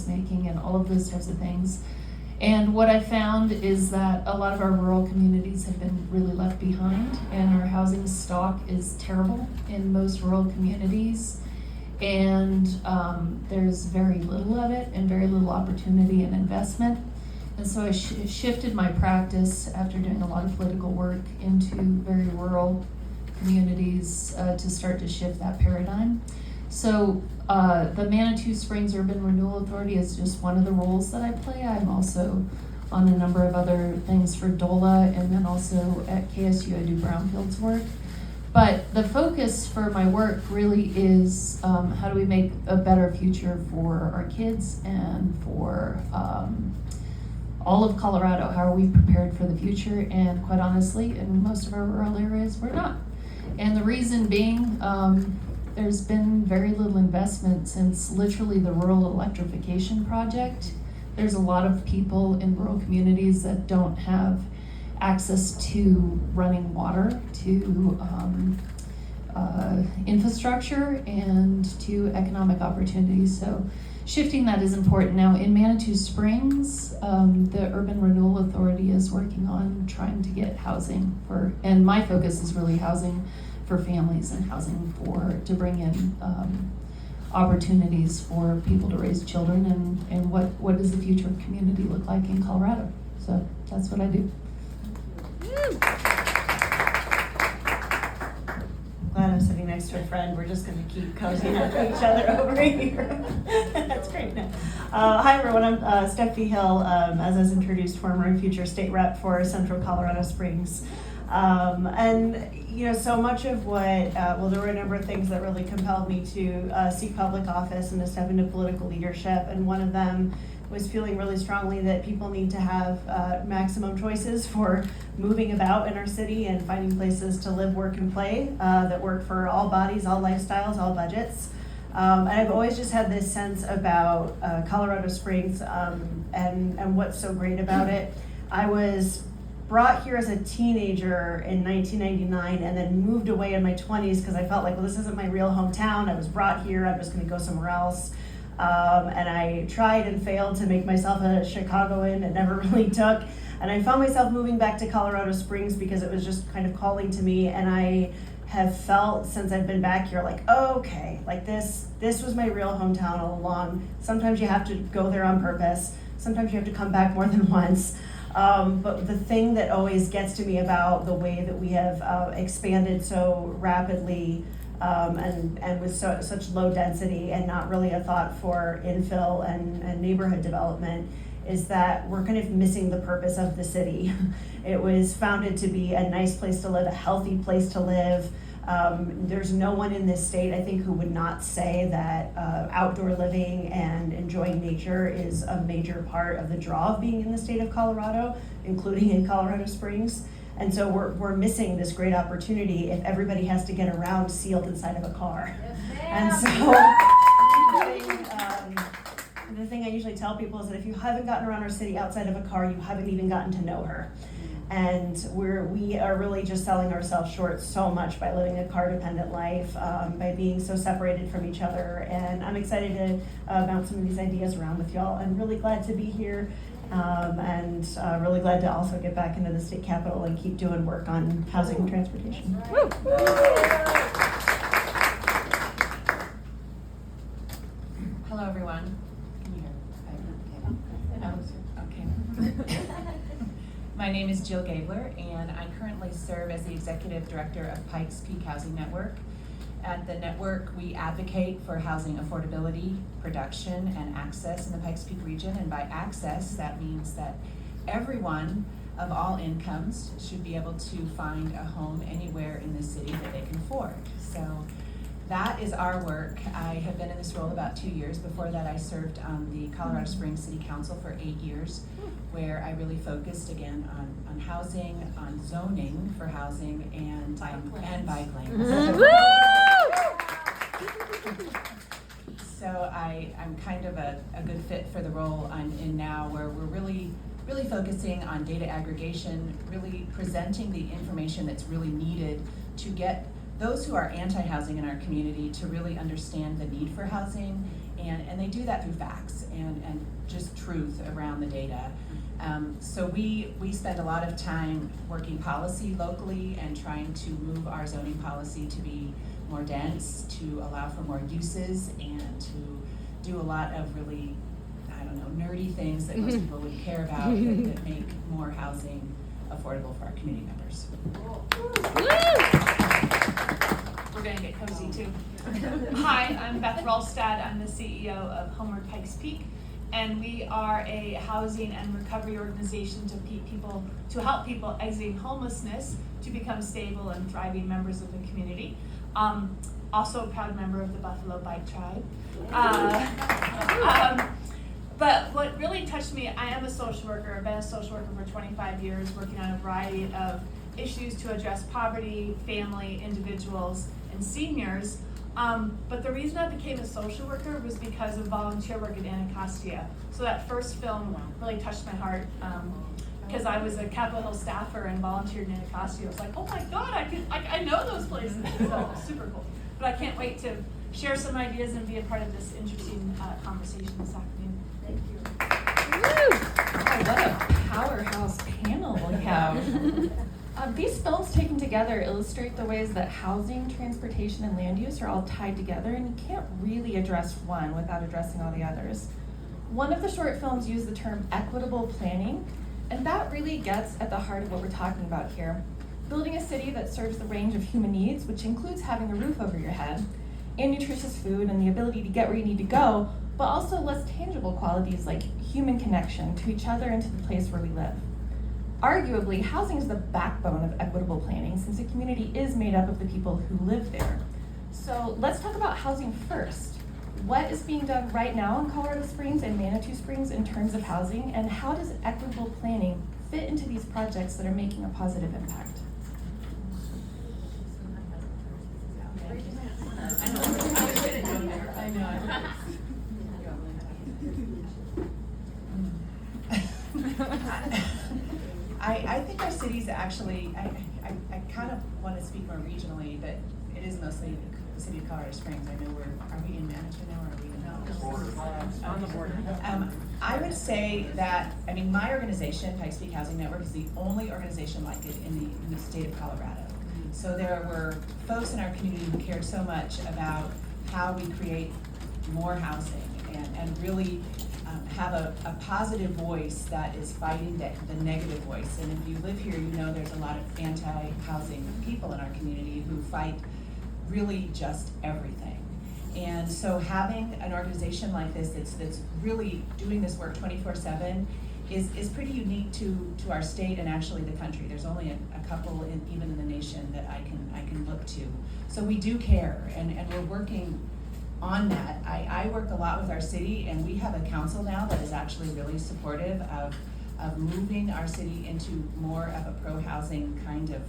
placemaking and all of those types of things. And what I found is that a lot of our rural communities have been really left behind, and our housing stock is terrible in most rural communities. And there's very little of it and very little opportunity and investment. And so I shifted my practice after doing a lot of political work into very rural communities to start to shift that paradigm. So the Manitou Springs Urban Renewal Authority is just one of the roles that I play. I'm also on a number of other things for DOLA, and then also at KSU I do brownfields work. But the focus for my work really is how do we make a better future for our kids and for all of Colorado. How are we prepared for the future? And quite honestly, in most of our rural areas, we're not. And the reason being, there's been very little investment since literally the rural electrification project. There's a lot of people in rural communities that don't have access to running water, to infrastructure, and to economic opportunities. So shifting that is important. Now in Manitou Springs, the Urban Renewal Authority is working on trying to get housing for, and my focus is really housing for families and housing to bring in opportunities for people to raise children, and what does the future of community look like in Colorado. So that's what I do. Glad I'm sitting next to a friend. We're just going to keep cozying up to each other over here. That's great. Hi everyone, I'm Steph Vigil, as I was introduced, former and future state rep for Central Colorado Springs. And you know, so much of what, there were a number of things that really compelled me to seek public office and to step into political leadership, and one of them was feeling really strongly that people need to have maximum choices for moving about in our city and finding places to live, work, and play that work for all bodies, all lifestyles, all budgets. And I've always just had this sense about Colorado Springs and what's so great about it. I was brought here as a teenager in 1999 and then moved away in my 20s because I felt like, well, this isn't my real hometown. I was brought here, I'm just going to go somewhere else. And I tried and failed to make myself a Chicagoan. It never really took. And I found myself moving back to Colorado Springs because it was just kind of calling to me. And I have felt since I've been back here, like, oh, okay, like this was my real hometown all along. Sometimes you have to go there on purpose. Sometimes you have to come back more than once. But the thing that always gets to me about the way that we have expanded so rapidly and with such low density and not really a thought for infill and neighborhood development is that we're kind of missing the purpose of the city. It was founded to be a nice place to live, a healthy place to live. There's no one in this state, I think, who would not say that outdoor living and enjoying nature is a major part of the draw of being in the state of Colorado, including in Colorado Springs. And so we're missing this great opportunity if everybody has to get around sealed inside of a car. Yes, and so the thing I usually tell people is that if you haven't gotten around our city outside of a car, you haven't even gotten to know her. And we are really just selling ourselves short so much by living a car-dependent life, by being so separated from each other. And I'm excited to bounce some of these ideas around with y'all. I'm really glad to be here, and really glad to also get back into the state capitol and keep doing work on housing and transportation. Right. Hello, everyone. Can you hear? Okay. My name is Jill Gaebler, and I currently serve as the Executive Director of Pikes Peak Housing Network. At the network, we advocate for housing affordability, production, and access in the Pikes Peak region. And by access, that means that everyone of all incomes should be able to find a home anywhere in the city that they can afford. So that is our work. I have been in this role about 2 years. Before that, I served on the Colorado Springs City Council for 8 years, where I really focused again on housing, on zoning for housing, and bike lanes. So I'm kind of a good fit for the role I'm in now, where we're really focusing on data aggregation, really presenting the information that's really needed to get those who are anti-housing in our community to really understand the need for housing, and they do that through facts and truth around the data. So we spend a lot of time working policy locally and trying to move our zoning policy to be more dense, to allow for more uses, and to do a lot of really, I don't know, nerdy things that most people would care about that make more housing affordable for our community members. We're gonna get cozy too. Hi, I'm Beth Roalstadt. I'm the CEO of Homeward, Pikes Peak, and we are a housing and recovery organization to help people exiting homelessness to become stable and thriving members of the community. Also a proud member of the Buffalo Bike Tribe. But what really touched me, I am a social worker. I've been a social worker for 25 years, working on a variety of issues to address poverty, family, individuals, and seniors. But the reason I became a social worker was because of volunteer work at Anacostia. So that first film really touched my heart, because I was a Capitol Hill staffer and volunteered in Anacostia. I was like, oh my God, I know those places. So super cool. But I can't wait to share some ideas and be a part of this interesting conversation this afternoon. Thank you. Oh, what a powerhouse panel we have. These films taken together illustrate the ways that housing, transportation, and land use are all tied together, and you can't really address one without addressing all the others. One of the short films used the term equitable planning, and that really gets at the heart of what we're talking about here. Building a city that serves the range of human needs, which includes having a roof over your head, and nutritious food, and the ability to get where you need to go, but also less tangible qualities like human connection to each other and to the place where we live. Arguably, housing is the backbone of equitable planning, since a community is made up of the people who live there. So let's talk about housing first. What is being done right now in Colorado Springs and Manitou Springs in terms of housing, and how does equitable planning fit into these projects that are making a positive impact? I know. I think our cities actually, I kind of want to speak more regionally, but it is mostly the city of Colorado Springs. I know are we in Manitou now, or are we in On the border. I would say that, I mean, my organization, Pikes Peak Housing Network, is the only organization like it in the state of Colorado. So there were folks in our community who cared so much about how we create more housing and really have a positive voice that is fighting the negative voice. And if you live here, you know there's a lot of anti-housing people in our community who fight really just everything. And so having an organization like this that's really doing this work 24/7 is pretty unique to our state and actually the country. There's only a couple even in the nation that I can look to. So we do care, and we're working on that. I work a lot with our city, and we have a council now that is actually really supportive of moving our city into more of a pro-housing kind of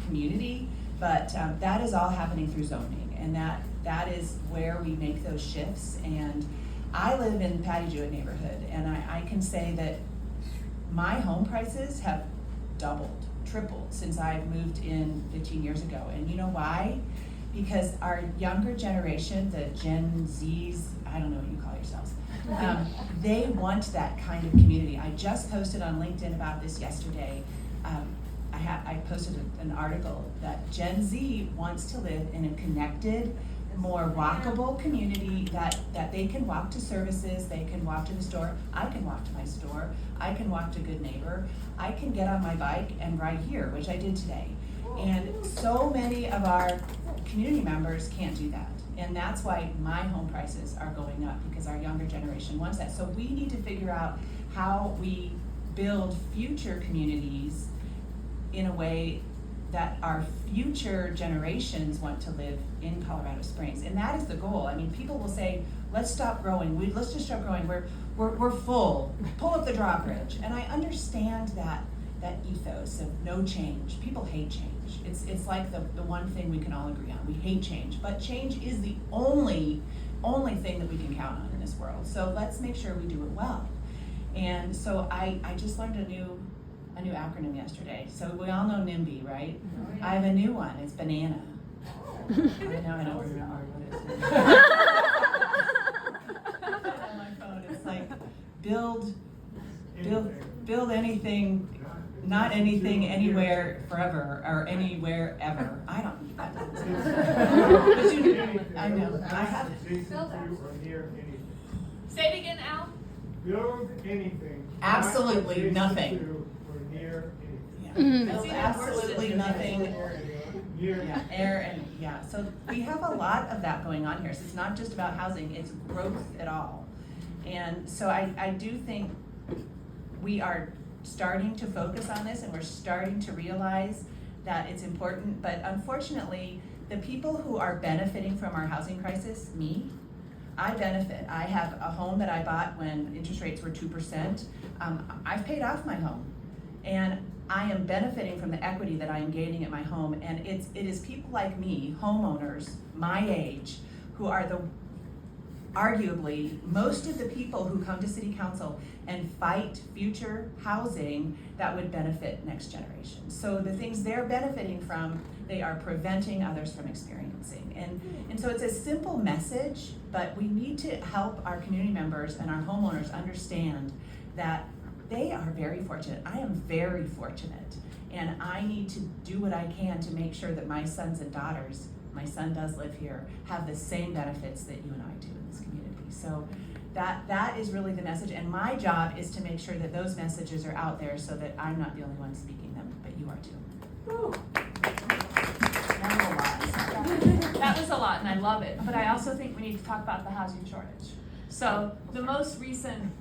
community. But that is all happening through zoning, and that is where we make those shifts. And I live in Patty Jewett neighborhood, and I can say that my home prices have doubled, tripled since I moved in 15 years ago. And you know why? Because our younger generation, the Gen Zs, I don't know what you call yourselves, they want that kind of community. I just posted on LinkedIn about this yesterday. I posted an article that Gen Z wants to live in a connected, more walkable community that they can walk to services, they can walk to the store. I can walk to my store, I can walk to Good Neighbor, I can get on my bike and ride here, which I did today. And so many of our community members can't do that. And that's why my home prices are going up, because our younger generation wants that. So we need to figure out how we build future communities in a way that our future generations want to live in Colorado Springs. And that is the goal. I mean, people will say, let's stop growing. Let's just stop growing. We're full. Pull up the drawbridge. And I understand that ethos of no change. People hate change. It's like the one thing we can all agree on. We hate change. But change is the only thing that we can count on in this world. So let's make sure we do it well. And so I just learned a new acronym yesterday. So we all know NIMBY, right? Oh, yeah. I have a new one. It's banana. I don't remember what it is. On my phone, it's like build anything, not anything, anywhere, forever, or anywhere, ever. I don't, that doesn't sound but you, I know, I have it. Say it again, Al. Build anything. Absolutely nothing. Or near anything. Yeah. That's Build even absolutely worse. nothing. Near. Yeah, air and, yeah, so we have a lot of that going on here. So it's not just about housing, it's growth at all. And so I do think we are starting to focus on this and we're starting to realize that it's important, but unfortunately, the people who are benefiting from our housing crisis, me, I benefit. I have a home that I bought when interest rates were 2%. I've paid off my home. And I am benefiting from the equity that I am gaining at my home, and it is people like me, homeowners, my age, who are arguably most of the people who come to city council and fight future housing that would benefit next generation. So the things they're benefiting from, they are preventing others from experiencing. And so it's a simple message, but we need to help our community members and our homeowners understand that they are very fortunate. I am very fortunate, and I need to do what I can to make sure that my sons and daughters, my son does live here, have the same benefits that you and I do in this community. So that is really the message, and my job is to make sure that those messages are out there so that I'm not the only one speaking them, but you are too. That was a lot, and I love it, but I also think we need to talk about the housing shortage. So the most recent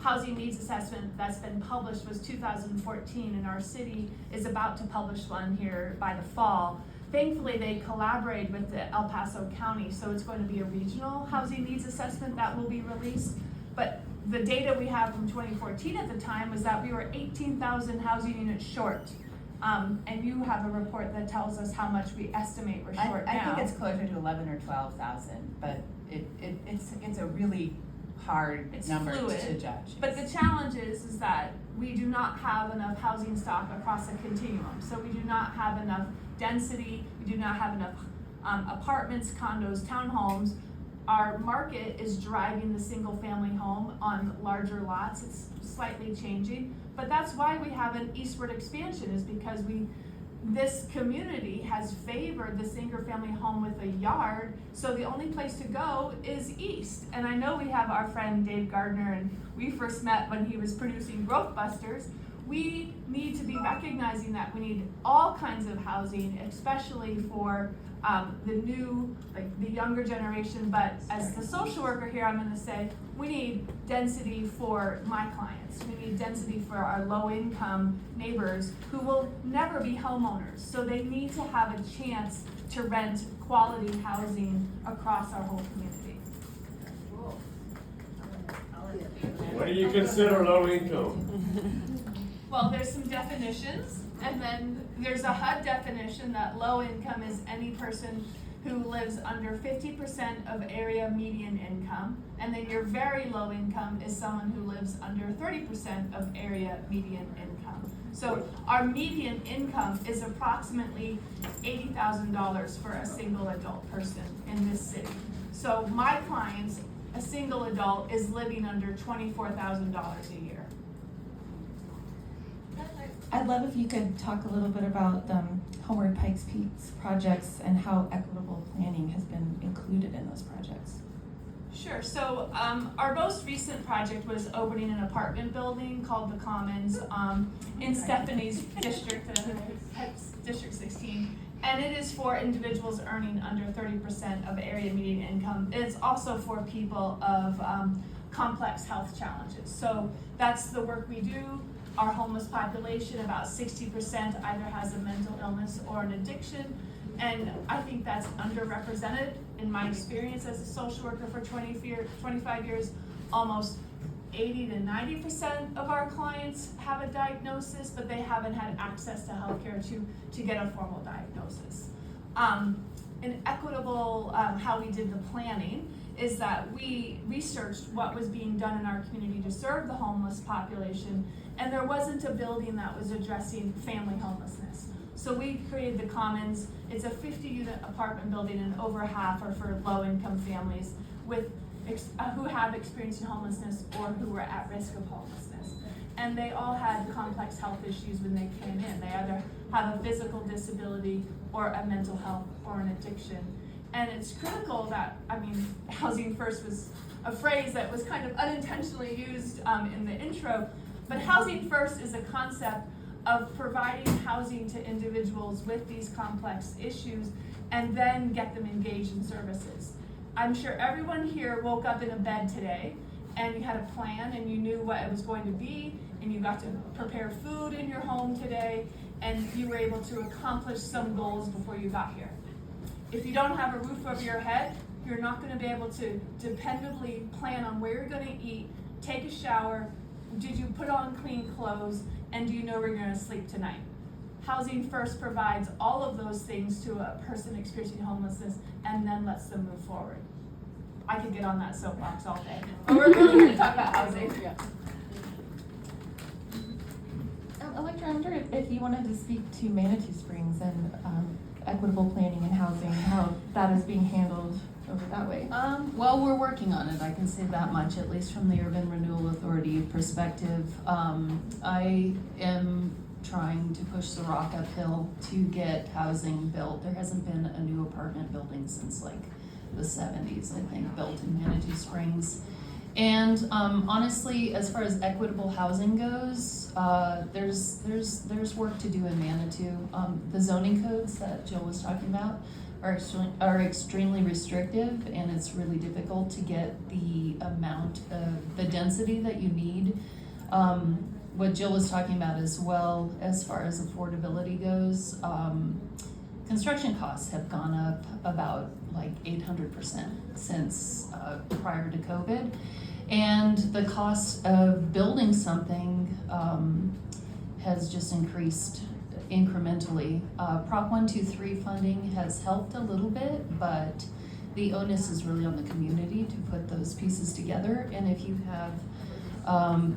housing needs assessment that's been published was 2014, and our city is about to publish one here by the fall. Thankfully, they collaborate with the El Paso County, so it's going to be a regional housing needs assessment that will be released. But the data we have from 2014 at the time was that we were 18,000 housing units short. And you have a report that tells us how much we estimate we're short now. I think it's closer to 11 or 12,000, but it's a really hard number fluid, to judge. But the challenge is that we do not have enough housing stock across the continuum. So we do not have enough density, we do not have enough apartments, condos, townhomes. Our market is driving the single family home on larger lots. It's slightly changing, but that's why we have an eastward expansion, is because this community has favored the single family home with a yard, so the only place to go is east. And I know we have our friend Dave Gardner, and we first met when he was producing Growth Busters. We need to be recognizing that we need all kinds of housing, especially for the new, like the younger generation, but as the social worker here, I'm gonna say, we need density for my clients. We need density for our low-income neighbors who will never be homeowners. So they need to have a chance to rent quality housing across our whole community. What do you consider low income? Well, there's some definitions, and then there's a HUD definition that low income is any person who lives under 50% of area median income, and then your very low income is someone who lives under 30% of area median income. So our median income is approximately $80,000 for a single adult person in this city. So my clients, a single adult, is living under $24,000 a year. I'd love if you could talk a little bit about Homeward Pikes Peak's projects and how equitable planning has been included in those projects. Sure. So our most recent project was opening an apartment building called The Commons in Stephanie's district, District 16. And it is for individuals earning under 30% of area median income. It's also for people of complex health challenges. So that's the work we do. Our homeless population, about 60% either has a mental illness or an addiction. And I think that's underrepresented in my experience as a social worker for 25 years. Almost 80 to 90% of our clients have a diagnosis, but they haven't had access to healthcare to get a formal diagnosis. An equitable, how we did the planning is that we researched what was being done in our community to serve the homeless population, and there wasn't a building that was addressing family homelessness. So we created the Commons. It's a 50-unit apartment building, and over half are for low-income families with who have experienced homelessness or who were at risk of homelessness. And they all had complex health issues when they came in. They either have a physical disability or a mental health or an addiction. And it's critical that, Housing First was a phrase that was kind of unintentionally used in the intro, but Housing First is a concept of providing housing to individuals with these complex issues and then get them engaged in services. I'm sure everyone here woke up in a bed today and you had a plan and you knew what it was going to be and you got to prepare food in your home today and you were able to accomplish some goals before you got here. If you don't have a roof over your head, you're not going to be able to dependably plan on where you're going to eat, take a shower, did you put on clean clothes, and do you know where you're going to sleep tonight? Housing First provides all of those things to a person experiencing homelessness and then lets them move forward. I could get on that soapbox all day, but we're really here to talk about housing. Electra, I wonder if you wanted to speak to Manitou Springs and equitable planning and housing, how that is being handled over that way. Well, we're working on it, I can say that much, at least from the Urban Renewal Authority perspective. I am trying to push the rock uphill to get housing built. There hasn't been a new apartment building since like the 70s, I think, built in Manitou Springs. And honestly, as far as equitable housing goes, there's work to do in Manitou. The zoning codes that Jill was talking about are extremely restrictive, and it's really difficult to get the amount of the density that you need. What Jill was talking about as well, as far as affordability goes, construction costs have gone up about like 800% since prior to COVID. And the cost of building something has just increased incrementally. Prop 123 funding has helped a little bit, but the onus is really on the community to put those pieces together. And if you have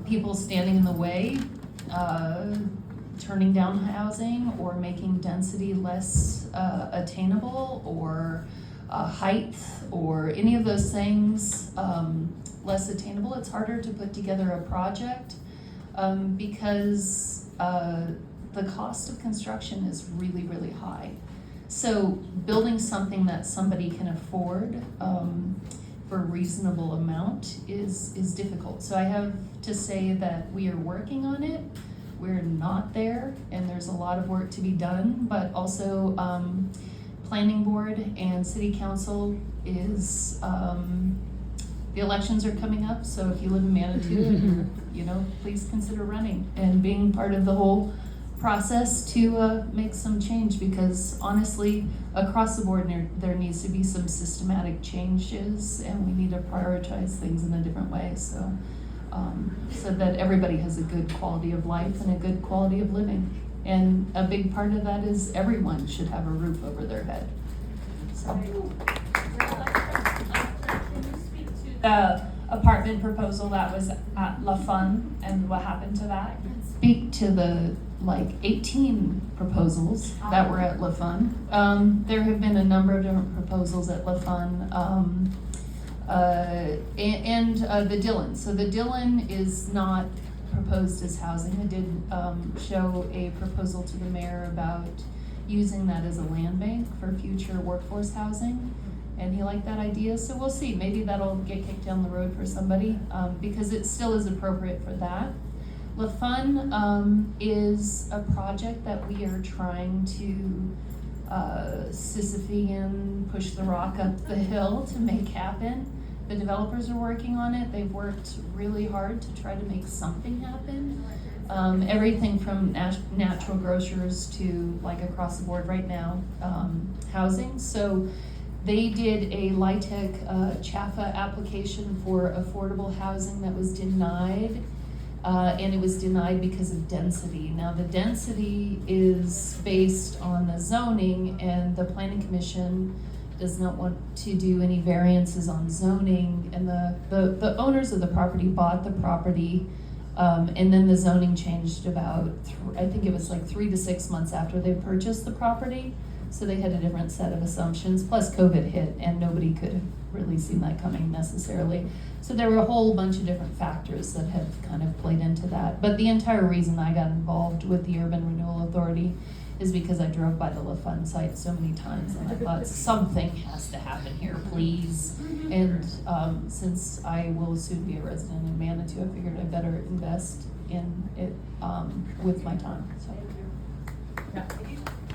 people standing in the way, turning down housing or making density less attainable, or height or any of those things less attainable, it's harder to put together a project because the cost of construction is really, really high. So building something that somebody can afford for a reasonable amount is difficult. So I have to say that we are working on it. We're not there, and there's a lot of work to be done, but also planning board and city council is, the elections are coming up, so if you live in Manitou, please consider running and being part of the whole process to make some change, because honestly, across the board, there needs to be some systematic changes, and we need to prioritize things in a different way, so that everybody has a good quality of life and a good quality of living. And a big part of that is everyone should have a roof over their head. So. The apartment proposal that was at La Fun and what happened to that? Speak to the 18 proposals that were at La Fun. There have been a number of different proposals at La Fun, and the Dillon. So the Dillon is not proposed as housing. I did show a proposal to the mayor about using that as a land bank for future workforce housing, and he liked that idea, so we'll see. Maybe that'll get kicked down the road for somebody, because it still is appropriate for that. La Fun is a project that we are trying to Sisyphean push the rock up the hill to make happen. The developers are working on it. They've worked really hard to try to make something happen. Everything from natural grocers to across the board right now, housing. So they did a LIHTC CHAFA application for affordable housing that was denied, and it was denied because of density. Now the density is based on the zoning, and the Planning Commission does not want to do any variances on zoning, and the owners of the property bought the property, and then the zoning changed about, I think it was 3 to 6 months after they purchased the property. So they had a different set of assumptions, plus COVID hit and nobody could have really seen that coming necessarily. So there were a whole bunch of different factors that have kind of played into that. But the entire reason I got involved with the Urban Renewal Authority is because I drove by the LaFun site so many times and I thought something has to happen here, please. And since I will soon be a resident in Manitou, I figured I better invest in it with my time. So.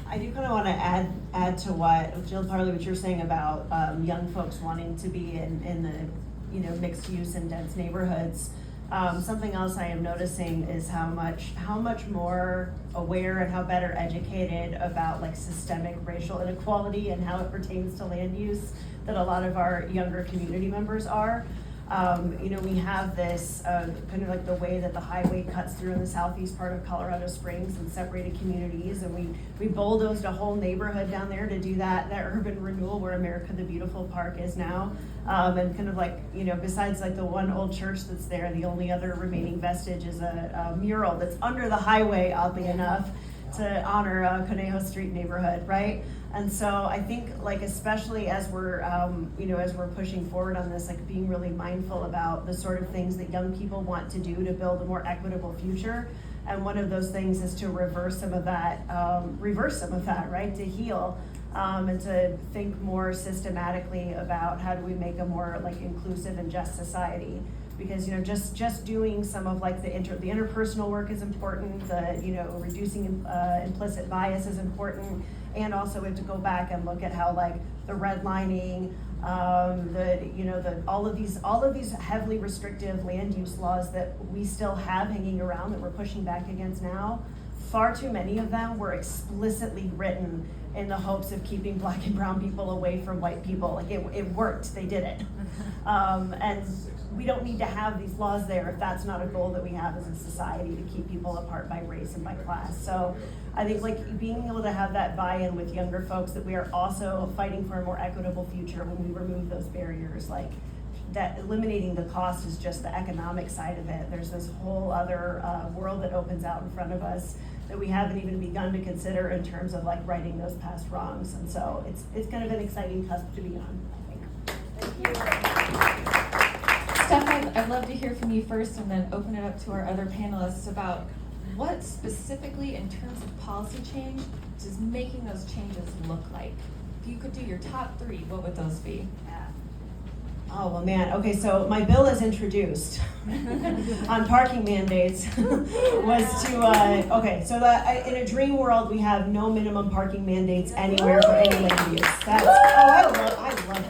I do kind of want to add to what Jill, partly what you're saying about young folks wanting to be in the mixed use and dense neighborhoods. Something else I am noticing is how much more aware and how better educated about like systemic racial inequality and how it pertains to land use that a lot of our younger community members are. We have this kind of like the way that the highway cuts through in the southeast part of Colorado Springs and separated communities, and we bulldozed a whole neighborhood down there to do that urban renewal where America the Beautiful Park is now. And kind of like, besides like the one old church that's there, the only other remaining vestige is a mural that's under the highway, oddly enough, to honor Conejo Street neighborhood, right? And so I think, like, especially as we're, as we're pushing forward on this, like being really mindful about the sort of things that young people want to do to build a more equitable future. And one of those things is to reverse some of that, right? To heal, and to think more systematically about how do we make a more like inclusive and just society. Because just doing some of like the interpersonal work is important. Reducing implicit bias is important, and also we have to go back and look at how like the redlining, all of these heavily restrictive land use laws that we still have hanging around that we're pushing back against now. Far too many of them were explicitly written in the hopes of keeping Black and brown people away from white people. Like it worked. They did it, and we don't need to have these laws there if that's not a goal that we have as a society, to keep people apart by race and by class. So I think like being able to have that buy-in with younger folks that we are also fighting for a more equitable future when we remove those barriers, like that eliminating the cost is just the economic side of it. There's this whole other world that opens out in front of us that we haven't even begun to consider in terms of like righting those past wrongs. And so it's kind of an exciting cusp to be on, I think. Thank you. Steph, I'd love to hear from you first and then open it up to our other panelists about what specifically in terms of policy change does making those changes look like? If you could do your top 3, what would those be? Oh, well, man. Okay, so my bill as introduced on parking mandates was to, in a dream world, we have no minimum parking mandates anywhere for any land use. I love this one.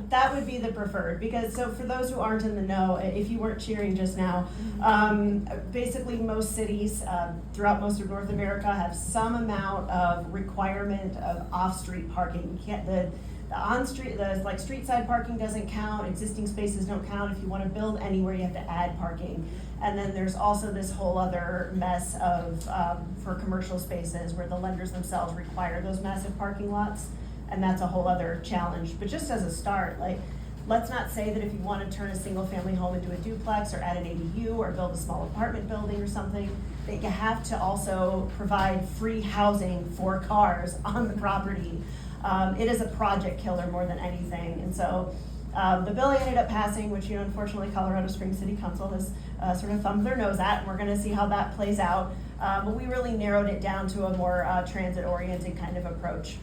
That would be the preferred, because so for those who aren't in the know, if you weren't cheering just now, basically most cities throughout most of North America have some amount of requirement of off-street parking. You can't, the on-street, the street side parking doesn't count, existing spaces don't count. If you want to build anywhere, you have to add parking. And then there's also this whole other mess of, for commercial spaces where the lenders themselves require those massive parking lots. And that's a whole other challenge. But just as a start, like, let's not say that if you want to turn a single family home into a duplex or add an ADU or build a small apartment building or something, that you have to also provide free housing for cars on the property. It is a project killer more than anything. And so the bill ended up passing, which, unfortunately Colorado Springs City Council has sort of thumbed their nose at, and we're going to see how that plays out. But we really narrowed it down to a more transit-oriented kind of approach.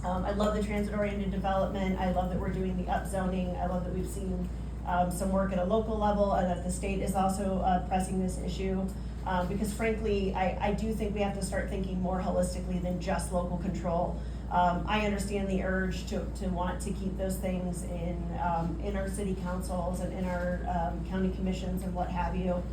I love the transit-oriented development. I love that we're doing the upzoning. I love that we've seen some work at a local level, and that the state is also pressing this issue. Because frankly, I do think we have to start thinking more holistically than just local control. I understand the urge to want to keep those things in our city councils and in our county commissions and what have you,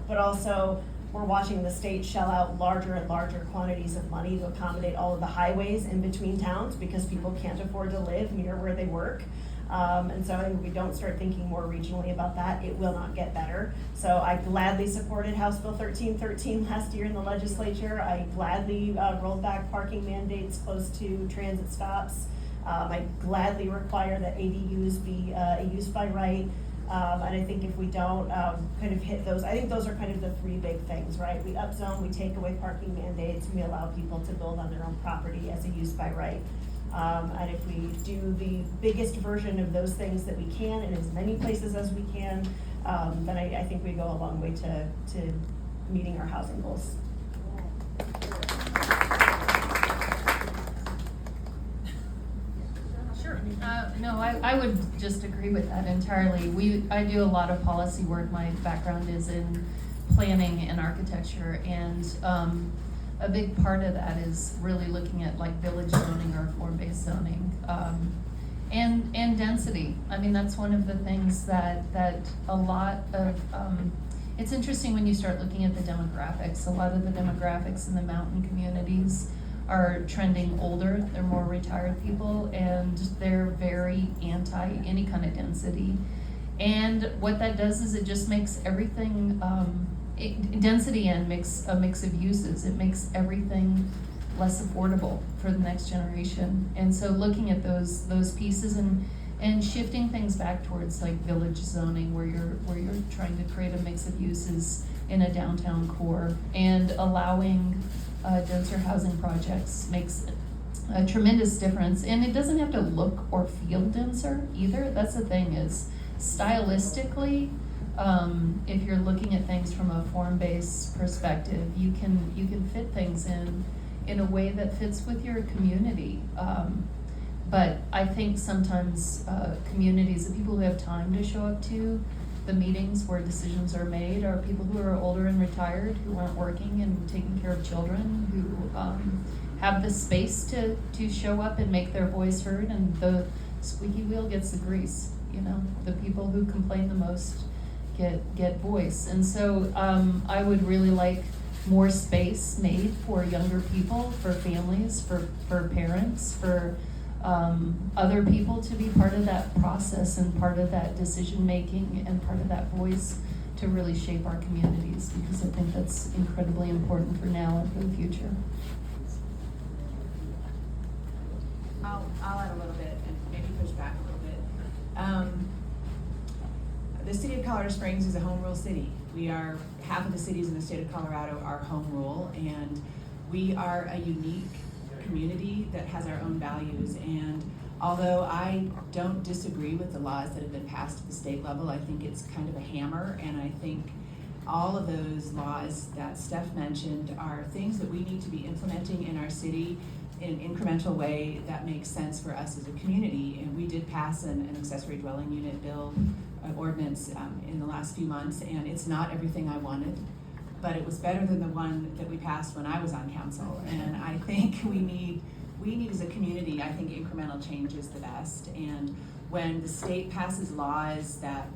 but also we're watching the state shell out larger and larger quantities of money to accommodate all of the highways in between towns because people can't afford to live near where they work. And so if we don't start thinking more regionally about that, it will not get better. So I gladly supported House Bill 1313 last year in the legislature. I gladly rolled back parking mandates close to transit stops. I gladly require that ADUs be a use by right. And I think if we don't kind of hit those, I think those are kind of the three big things, right? We upzone, we take away parking mandates, and we allow people to build on their own property as a use by right. And if we do the biggest version of those things that we can in as many places as we can, then I think we go a long way to meeting our housing goals. Sure. No, I would just agree with that entirely. I do a lot of policy work. My background is in planning and architecture, and a big part of that is really looking at like village zoning or form-based zoning, and density. I mean, that's one of the things that a lot of, it's interesting when you start looking at the demographics. A lot of the demographics in the mountain communities are trending older. They're more retired people, and they're very anti any kind of density. And what that does is it just makes everything, density and a mix of uses. It makes everything less affordable for the next generation. And so looking at those pieces and shifting things back towards like village zoning, where you're trying to create a mix of uses in a downtown core, and allowing denser housing projects makes a tremendous difference. And it doesn't have to look or feel denser either. That's the thing, is stylistically, if you're looking at things from a form-based perspective, you can fit things in a way that fits with your community. But I think sometimes communities, the people who have time to show up to the meetings where decisions are made, are people who are older and retired, who aren't working and taking care of children, who have the space to show up and make their voice heard, and the squeaky wheel gets the grease. You know, the people who complain the most get voice. And so I would really like more space made for younger people, for families, for parents, for other people to be part of that process and part of that decision making and part of that voice to really shape our communities, because I think that's incredibly important for now and for the future. I'll add a little bit and maybe push back a little bit. The city of Colorado Springs is a home rule city. Half of the cities in the state of Colorado are home rule, and we are a unique community that has our own values. And although I don't disagree with the laws that have been passed at the state level, I think it's kind of a hammer, and I think all of those laws that Steph mentioned are things that we need to be implementing in our city in an incremental way that makes sense for us as a community. And we did pass an accessory dwelling unit bill ordinance in the last few months, and it's not everything I wanted, but it was better than the one that we passed when I was on council. And I think we need as a community, I think incremental change is the best. And when the state passes laws that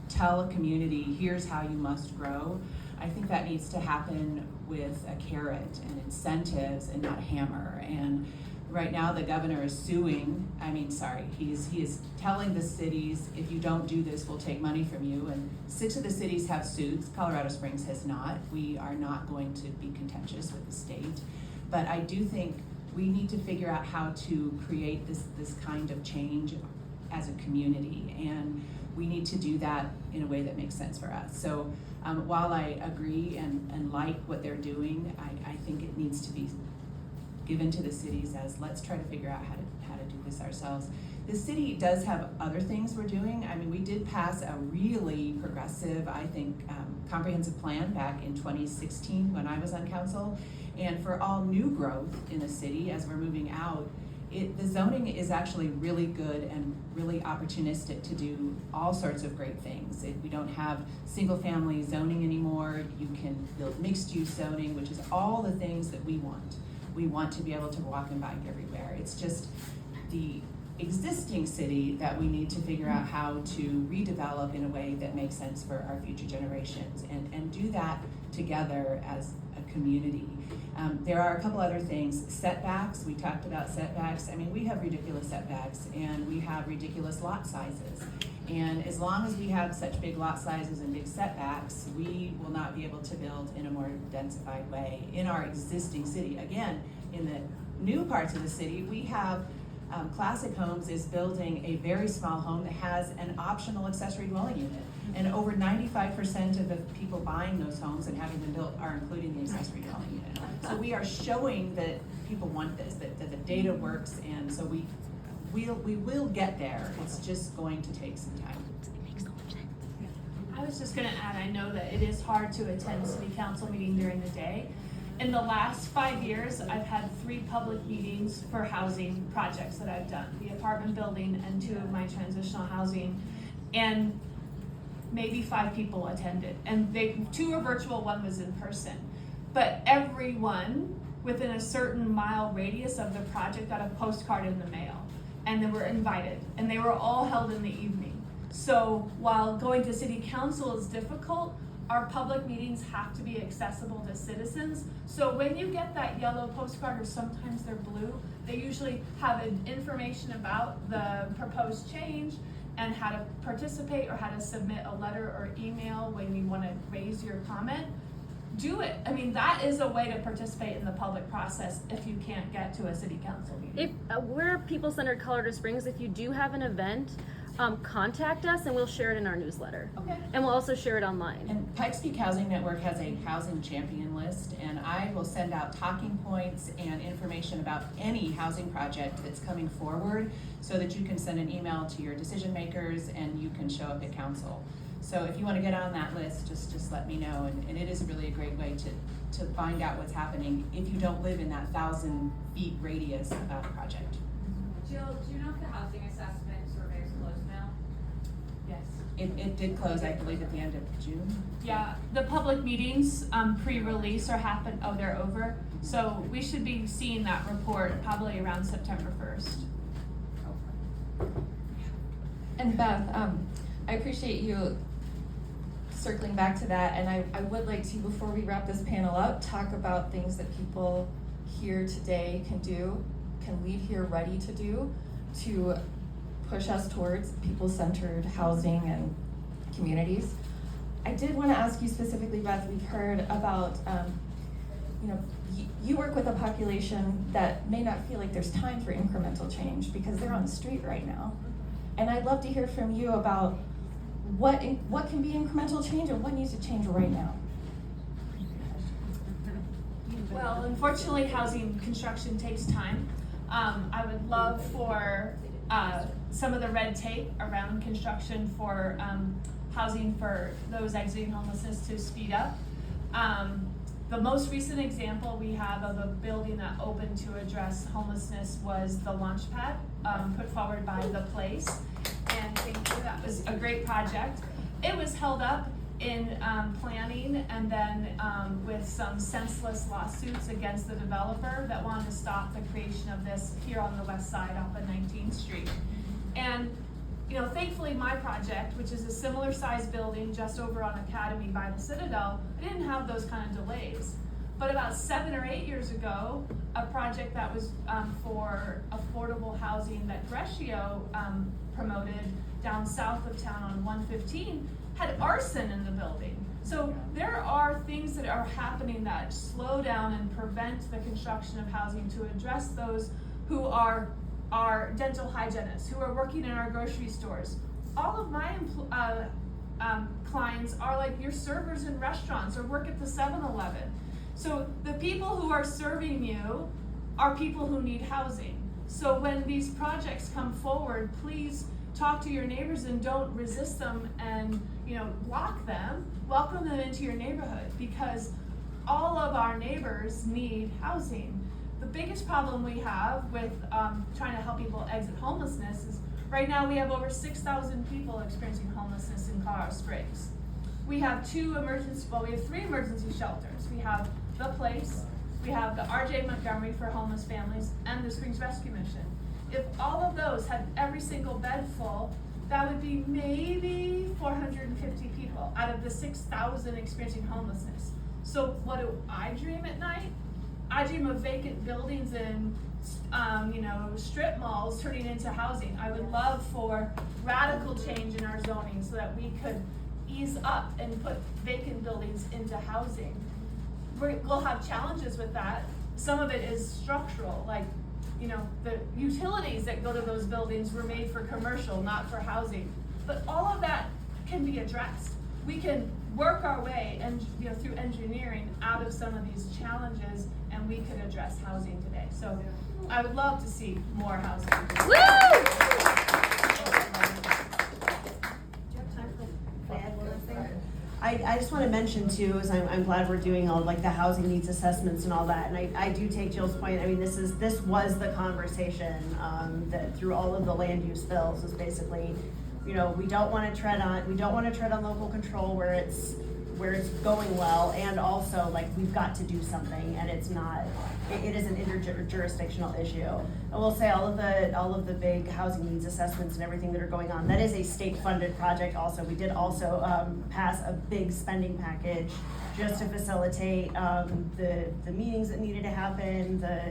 tell a community, here's how you must grow, I think that needs to happen with a carrot and incentives and not a hammer. And right now the governor is he is telling the cities, if you don't do this, we'll take money from you. And 6 of the cities have suits. Colorado Springs has not. We are not going to be contentious with the state. But I do think we need to figure out how to create this kind of change as a community. And we need to do that in a way that makes sense for us. So while I agree and like what they're doing, I think it needs to be given to the cities as, let's try to figure out how to do this ourselves. The city does have other things we're doing. I mean, we did pass a really progressive, I think, comprehensive plan back in 2016 when I was on council. And for all new growth in the city, as we're moving out, the zoning is actually really good and really opportunistic to do all sorts of great things. We don't have single family zoning anymore. You can build mixed use zoning, which is all the things that we want. We want to be able to walk and bike everywhere. It's just the existing city that we need to figure out how to redevelop in a way that makes sense for our future generations, and do that together as a community. There are a couple other things. Setbacks, we talked about setbacks. I mean, we have ridiculous setbacks and we have ridiculous lot sizes. And as long as we have such big lot sizes and big setbacks, we will not be able to build in a more densified way in our existing city. Again, in the new parts of the city, we have Classic Homes is building a very small home that has an optional accessory dwelling unit. And over 95% of the people buying those homes and having them built are including the accessory dwelling unit. So we are showing that people want this, that the data works, and so we will get there. It's just going to take some time. I was just gonna add, I know that it is hard to attend city council meeting during the day. In the last 5 years, I've had 3 public meetings for housing projects that I've done, the apartment building and 2 of my transitional housing. And maybe 5 people attended, and 2 were virtual, 1 was in person. But everyone within a certain mile radius of the project got a postcard in the mail, and they were invited, and they were all held in the evening. So while going to city council is difficult, our public meetings have to be accessible to citizens. So when you get that yellow postcard, or sometimes they're blue, they usually have information about the proposed change and how to participate or how to submit a letter or email when you want to raise your comment. Do it. I mean, that is a way to participate in the public process if you can't get to a city council meeting. If we're people-centered Colorado Springs, if you do have an event, contact us and we'll share it in our newsletter. Okay. And we'll also share it online. And Pikes Peak Housing Network has a housing champion list, and I will send out talking points and information about any housing project that's coming forward so that you can send an email to your decision makers and you can show up at council. So if you want to get on that list, just let me know, and it is really a great way to find out what's happening if you don't live in that 1,000 feet radius about a project. Jill, do you know if the housing assessment survey is closed now? Yes. It did close, I believe, at the end of June. Yeah, the public meetings pre-release they're over. So we should be seeing that report probably around September 1st. And Beth, I appreciate you circling back to that, and I would like to, before we wrap this panel up, talk about things that people here today can leave here ready to do to push us towards people-centered housing and communities. I did want to ask you specifically, Beth, we've heard about, you work with a population that may not feel like there's time for incremental change because they're on the street right now. And I'd love to hear from you about what can be incremental change and what needs to change right now. Well, unfortunately, housing construction takes time. I would love for some of the red tape around construction for housing for those exiting homelessness to speed up. The most recent example we have of a building that opened to address homelessness was the Launchpad put forward by The Place. And thank you, that was a great project. It was held up in planning and then with some senseless lawsuits against the developer that wanted to stop the creation of this here on the west side off of 19th Street. And thankfully my project, which is a similar size building just over on Academy by the Citadel, I didn't have those kind of delays. But about 7 or 8 years ago, a project that was for affordable housing that Grescio promoted down south of town on 115 had arson in the building. So there are things that are happening that slow down and prevent the construction of housing to address those who are dental hygienists, who are working in our grocery stores. All of my clients are like your servers in restaurants or work at the 7-Eleven. So the people who are serving you are people who need housing. So when these projects come forward, please talk to your neighbors and don't resist them and block them. Welcome them into your neighborhood because all of our neighbors need housing. The biggest problem we have with trying to help people exit homelessness is right now we have over 6,000 people experiencing homelessness in Colorado Springs. We have 3 emergency shelters. We have The Place, we have the RJ Montgomery for homeless families, and the Springs Rescue Mission. If all of those had every single bed full, that would be maybe 450 people out of the 6,000 experiencing homelessness. So what do I dream at night? I dream of vacant buildings and strip malls turning into housing. I would love for radical change in our zoning so that we could ease up and put vacant buildings into housing. We'll have challenges with that. Some of it is structural, like you know, the utilities that go to those buildings were made for commercial, not for housing. But all of that can be addressed. We can work our way and, you know, through engineering out of some of these challenges, and we could address housing today. So I would love to see more housing. Do you have time for one last thing? I just want to mention too, is I'm glad we're doing all like the housing needs assessments and all that, and I do take Jill's point. I mean, this was the conversation that through all of the land use bills is basically, you know, we don't want to tread on local control where it's going well, and also like we've got to do something, and it is an interjurisdictional issue. I will say all of the big housing needs assessments and everything that are going on, that is a state funded project also. We did also pass a big spending package just to facilitate the meetings that needed to happen, the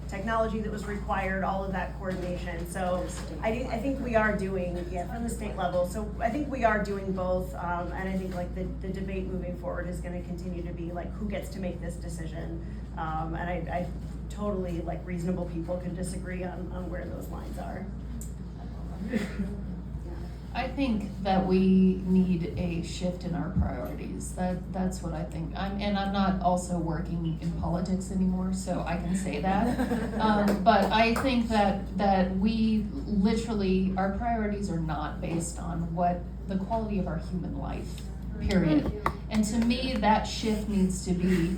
technology that was required, all of that coordination. So I think we are doing, from the state level. So I think we are doing both, and I think like the debate moving forward is going to continue to be like who gets to make this decision. And I totally, like, reasonable people can disagree on where those lines are. I think that we need a shift in our priorities. That's what I think. I'm not also working in politics anymore, so I can say that. But I think that we literally, our priorities are not based on what the quality of our human life, period. And to me, that shift needs to be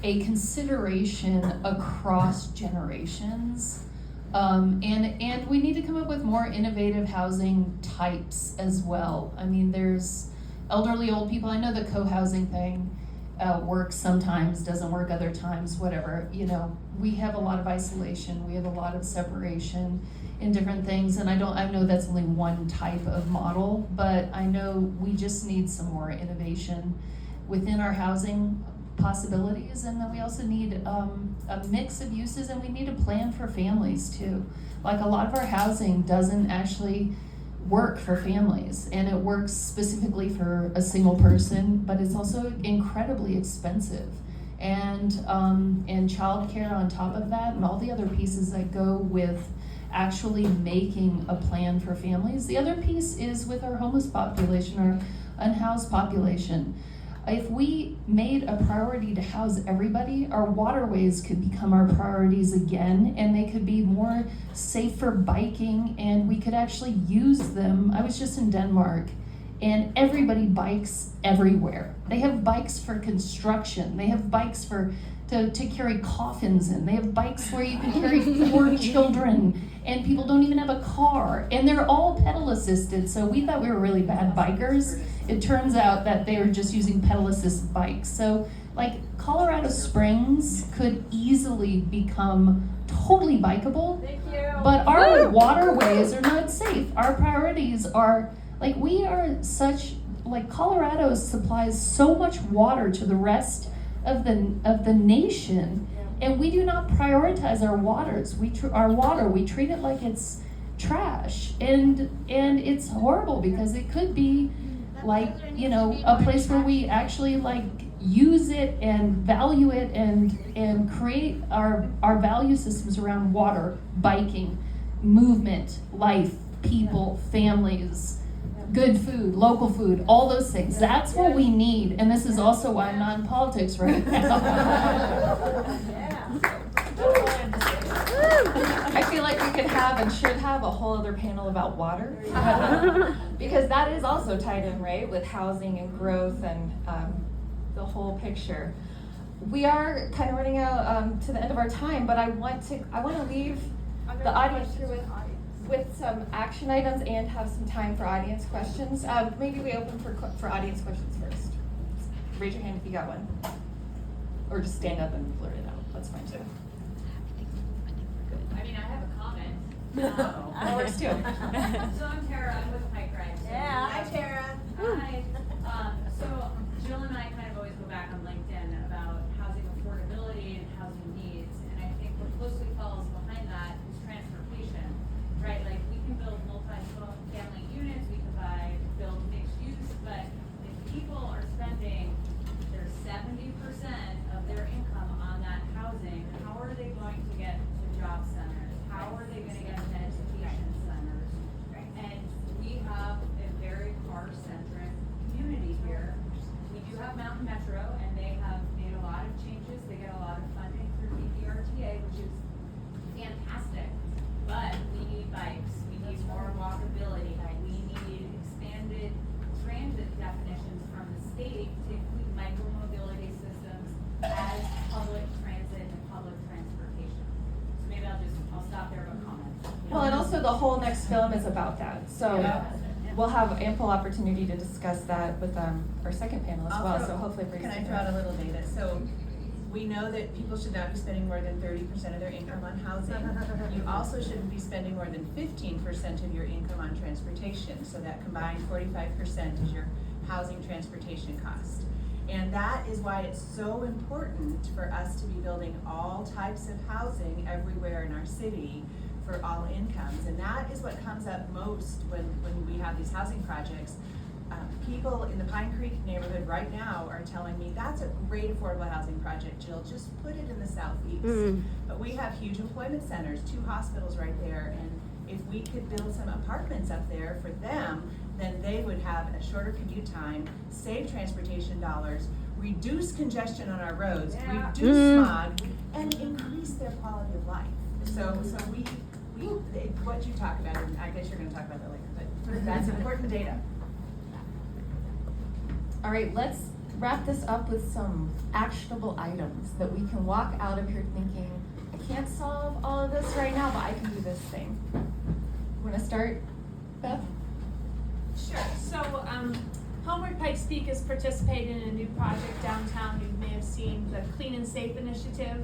a consideration across generations. And we need to come up with more innovative housing types as well. I mean, there's elderly old people. I know the co-housing thing works sometimes, doesn't work other times, whatever. You know, we have a lot of isolation. We have a lot of separation in different things. And I know that's only one type of model, but I know we just need some more innovation within our housing possibilities, and then we also need a mix of uses, and we need a plan for families too. Like, a lot of our housing doesn't actually work for families, and it works specifically for a single person, but it's also incredibly expensive. And childcare on top of that, and all the other pieces that go with actually making a plan for families. The other piece is with our homeless population, our unhoused population. If we made a priority to house everybody, our waterways could become our priorities again, and they could be more safe for biking, and we could actually use them. I was just in Denmark, and everybody bikes everywhere. They have bikes for construction. They have bikes to carry coffins in. They have bikes where you can carry 4 children, and people don't even have a car, and they're all pedal assisted. So we thought we were really bad bikers. It turns out that they were just using pedal assist bikes. So, like, Colorado Springs could easily become totally bikeable, but our waterways are not safe. Our priorities are, like, we are such, like, Colorado supplies so much water to the rest of the nation, and we do not prioritize our waters. We treat it like it's trash, and it's horrible, because it could be like, you know, a place where we actually like use it and value it and create our value systems around water, biking, movement, life, people, families, good food, local food, all those things. That's what we need, and this is also why I'm not in politics right now. I feel like we could have and should have a whole other panel about water, because that is also tied in, right, with housing and growth and the whole picture. We are kind of running out to the end of our time, but I want to leave the audience here with some action items and have some time for audience questions. Maybe we open for audience questions first. Raise your hand if you got one, or just stand up and blurt it out. That's fine too. I mean, I have a comment. That works too. So I'm Tara, I'm with Pike Rise. Yeah, hi Tara. Hi. So Jill and I kind of always go back on LinkedIn about housing affordability and housing needs, and I think what closely follows behind that is transportation, right? Like, we can build multi-family units, we can build mixed use, but if people are spending their 70% of their income on that housing, how are they going to get to job centers? shape to include micromobility systems as public transit and public transportation. So maybe I'll stop there but comment. Well, and also the whole next film is about that, so we'll have ample opportunity to discuss that with our second panel as well, Also, so hopefully pretty Can I soon. throw out a little data? So we know that people should not be spending more than 30% of their income on housing. You also shouldn't be spending more than 15% of your income on transportation. So that combined 45% is your housing transportation cost. And that is why it's so important for us to be building all types of housing everywhere in our city for all incomes. And that is what comes up most when we have these housing projects. People in the Pine Creek neighborhood right now are telling me that's a great affordable housing project, Jill, just put it in the southeast. But we have huge employment centers, 2 hospitals right there, and if we could build some apartments up there for them, then they would have a shorter commute time, save transportation dollars, reduce congestion on our roads, reduce smog, and increase their quality of life. So we what you talk about, and I guess you're gonna talk about that later, but that's important data. All right, let's wrap this up with some actionable items that we can walk out of here thinking, I can't solve all of this right now, but I can do this thing. Wanna start, Beth? Sure. So, Homeward Pikes Peak is participating in a new project downtown. You may have seen the Clean and Safe initiative.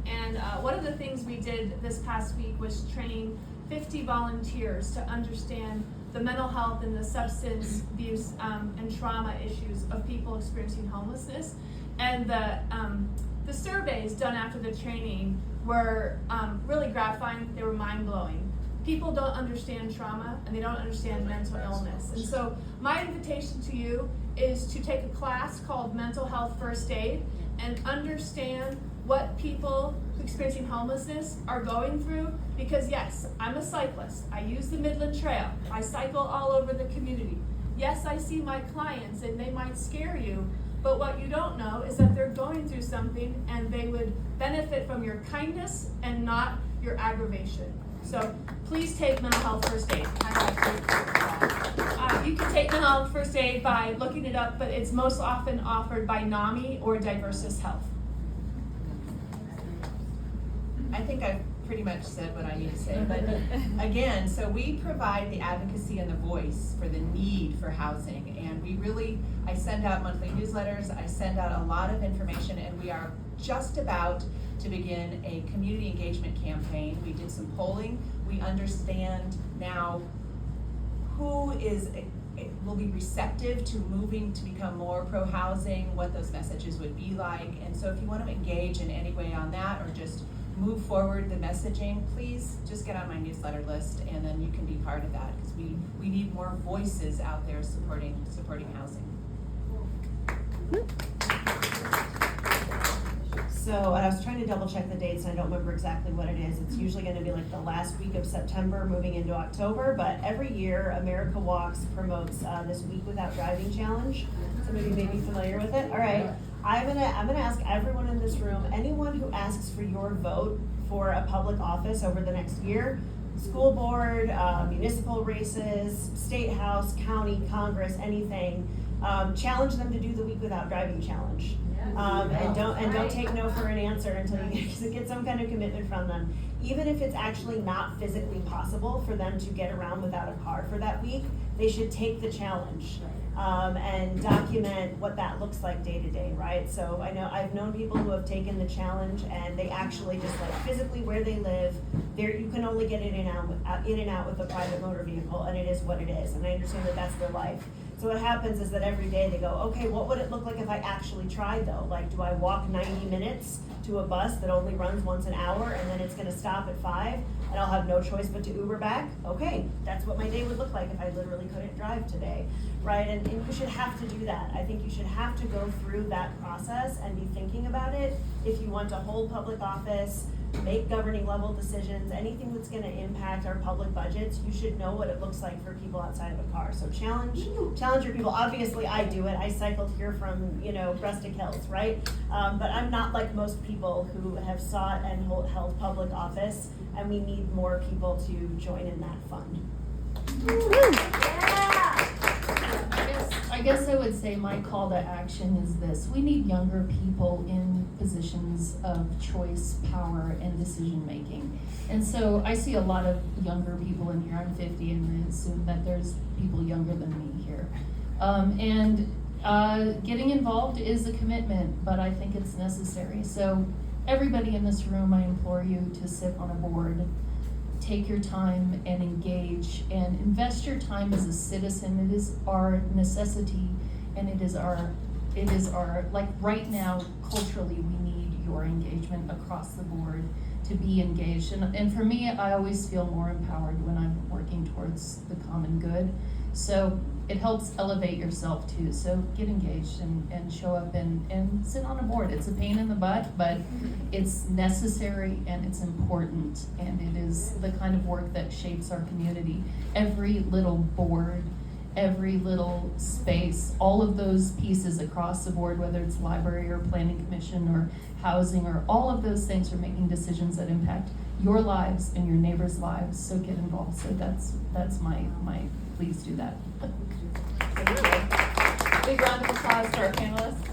And one of the things we did this past week was train 50 volunteers to understand the mental health and the substance abuse and trauma issues of people experiencing homelessness. And the surveys done after the training were really gratifying. They were mind-blowing. People don't understand trauma and they don't understand mental illness. And so my invitation to you is to take a class called Mental Health First Aid and understand what people experiencing homelessness are going through. Because yes, I'm a cyclist. I use the Midland Trail. I cycle all over the community. Yes, I see my clients and they might scare you, but what you don't know is that they're going through something and they would benefit from your kindness and not your aggravation. So please take Mental Health First Aid. You can take Mental Health First Aid by looking it up, but it's most often offered by NAMI or Diversus Health. I think I've pretty much said what I need to say, but again, so we provide the advocacy and the voice for the need for housing, and I send out monthly newsletters, I send out a lot of information, and we are just about to begin a community engagement campaign. We did some polling. We understand now who will be receptive to moving to become more pro-housing, what those messages would be like, and so if you want to engage in any way on that or just move forward the messaging, please just get on my newsletter list and then you can be part of that because we need more voices out there supporting housing. So I was trying to double check the dates and I don't remember exactly what it is. It's usually gonna be like the last week of September moving into October, but every year America Walks promotes this Week Without Driving Challenge. Some of you may be familiar with it. All right. I'm gonna ask everyone in this room, anyone who asks for your vote for a public office over the next year, school board, municipal races, state house, county, Congress, anything, challenge them to do the Week Without Driving Challenge. And don't take no for an answer until you get some kind of commitment from them. Even if it's actually not physically possible for them to get around without a car for that week, they should take the challenge. And document what that looks like day to day, right? So I've known people who have taken the challenge and they actually just like physically where they live, there you can only get in and out with a private motor vehicle, and it is what it is. And I understand that that's their life. So what happens is that every day they go, okay, what would it look like if I actually tried though? Like, do I walk 90 minutes to a bus that only runs once an hour and then it's gonna stop at 5 and I'll have no choice but to Uber back? Okay, that's what my day would look like if I literally couldn't drive today, right? And you should have to do that. I think you should have to go through that process and be thinking about it if you want to hold public office, make governing level decisions, anything that's gonna impact our public budgets, you should know what it looks like for people outside of a car. So challenge your people. Obviously I do it. I cycled here from, Rustic Hills, right? But I'm not like most people who have sought and held public office, and we need more people to join in that fund. I I guess I would say my call to action is this: we need younger people in positions of choice, power, and decision making. And so I see a lot of younger people in here. I'm 50, and I assume that there's people younger than me here. Getting involved is a commitment, but I think it's necessary. So everybody in this room, I implore you to sit on a board, take your time and engage and invest your time as a citizen. It is our necessity, and it is our, like right now, culturally, we need your engagement across the board to be engaged. And for me, I always feel more empowered when I'm working towards the common good. So it helps elevate yourself too. So get engaged and show up and sit on a board. It's a pain in the butt, but it's necessary and it's important, and it is the kind of work that shapes our community. Every little board, every little space, all of those pieces across the board, whether it's library or planning commission or housing, or all of those things are making decisions that impact your lives and your neighbors' lives. So get involved. So that's my please do that. Thank you. Big round of applause to our panelists.